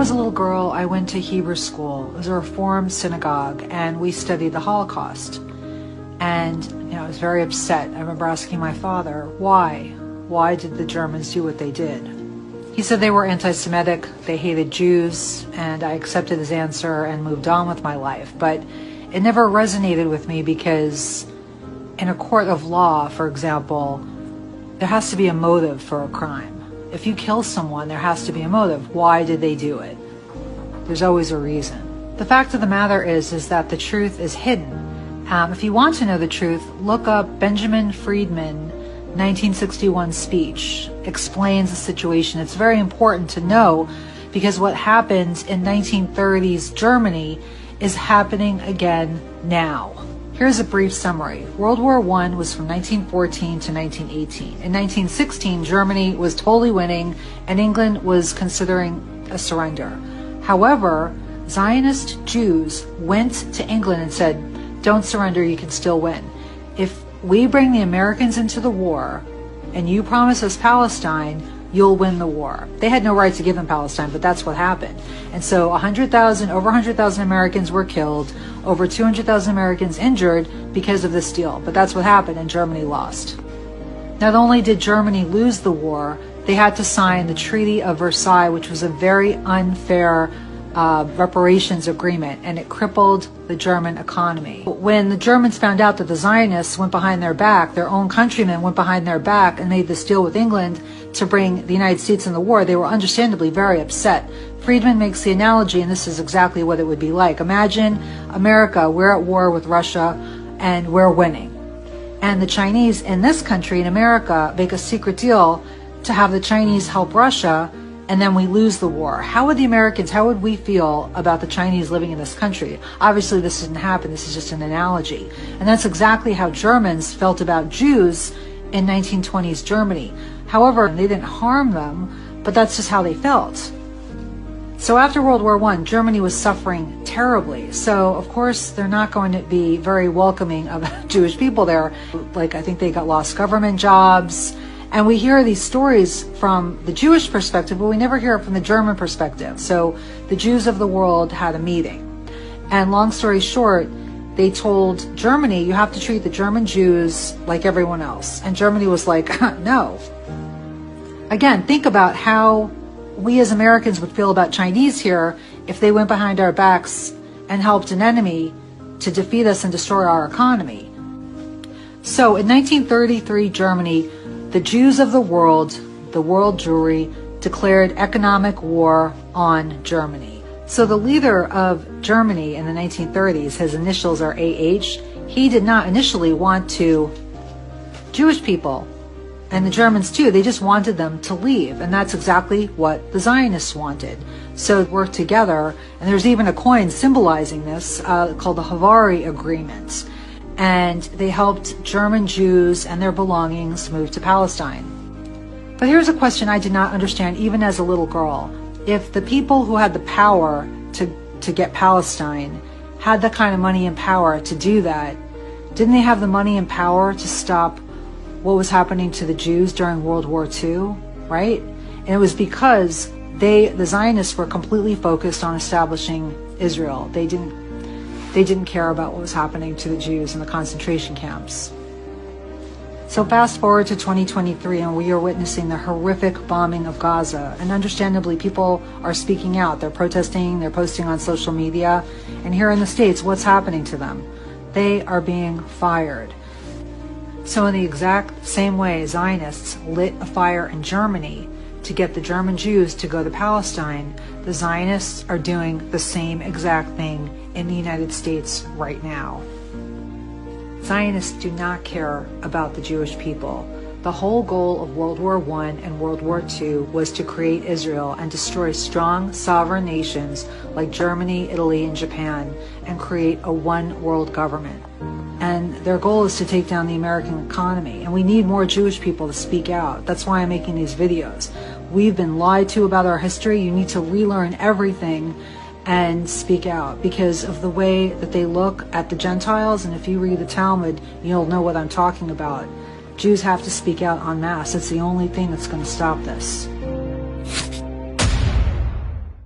was a little girl, I went to Hebrew school. It was a Reform synagogue, and we studied the Holocaust. And I was very upset. I remember asking my father, why? Why did the Germans do what they did? He said they were anti-Semitic, they hated Jews, and I accepted his answer and moved on with my life. But it never resonated with me because in a court of law, for example, there has to be a motive for a crime. If you kill someone, there has to be a motive. Why did they do it? There's always a reason. The fact of the matter is that the truth is hidden. If you want to know the truth, look up Benjamin Friedman 1961 speech. Explains the situation. It's very important to know because what happened in 1930s Germany is happening again now. Here's a brief summary. World War I was from 1914 to 1918. In 1916, Germany was totally winning and England was considering a surrender. However, Zionist Jews went to England and said, don't surrender, you can still win. If we bring the Americans into the war and you promise us Palestine, you'll win the war. They had no right to give them Palestine, but that's what happened. And so over 100,000 Americans were killed, over 200,000 Americans injured because of this deal. But that's what happened, and Germany lost. Not only did Germany lose the war, they had to sign the Treaty of Versailles, which was a very unfair reparations agreement, and it crippled the German economy. When the Germans found out that the Zionists went behind their back, their own countrymen went behind their back and made this deal with England to bring the United States in the war, they were understandably very upset. Friedman makes the analogy, and this is exactly what it would be like. Imagine America, we're at war with Russia, and we're winning. And the Chinese in this country, in America, make a secret deal to have the Chinese help Russia, and then we lose the war. How would the Americans, how would we feel about the Chinese living in this country? Obviously, this didn't happen. This is just an analogy. And that's exactly how Germans felt about Jews in 1920s Germany. However, they didn't harm them, but that's just how they felt. So after World War I, Germany was suffering terribly. So, of course, they're not going to be very welcoming of Jewish people there. Like, I think they got lost government jobs. And we hear these stories from the Jewish perspective, but we never hear it from the German perspective. So the Jews of the world had a meeting. And long story short, they told Germany, you have to treat the German Jews like everyone else. And Germany was like, no. Again, think about how we as Americans would feel about Chinese here if they went behind our backs and helped an enemy to defeat us and destroy our economy. So in 1933, Germany, the Jews of the world Jewry, declared economic war on Germany. So the leader of Germany in the 1930s, his initials are AH, he did not initially want to Jewish people, and the Germans too, they just wanted them to leave, and that's exactly what the Zionists wanted. So work together, and there's even a coin symbolizing this called the Havari Agreement. And they helped German Jews and their belongings move to Palestine. But here's a question I did not understand even as a little girl. If the people who had the power to get Palestine had the kind of money and power to do that, didn't they have the money and power to stop what was happening to the Jews during World War II, right? And it was because the Zionists were completely focused on establishing Israel. They didn't care about what was happening to the Jews in the concentration camps. So fast forward to 2023, and we are witnessing the horrific bombing of Gaza. And understandably, people are speaking out. They're protesting, they're posting on social media. And here in the States, what's happening to them? They are being fired. So in the exact same way, Zionists lit a fire in Germany to get the German Jews to go to Palestine, the Zionists are doing the same exact thing in the United States right now. Zionists do not care about the Jewish people. The whole goal of World War I and World War II was to create Israel and destroy strong sovereign nations like Germany, Italy, and Japan, and create a one world government. And their goal is to take down the American economy. And we need more Jewish people to speak out. That's why I'm making these videos. We've been lied to about our history. You need to relearn everything and speak out because of the way that they look at the Gentiles. And if you read the Talmud, you'll know what I'm talking about. Jews have to speak out en masse. It's the only thing that's going to stop this.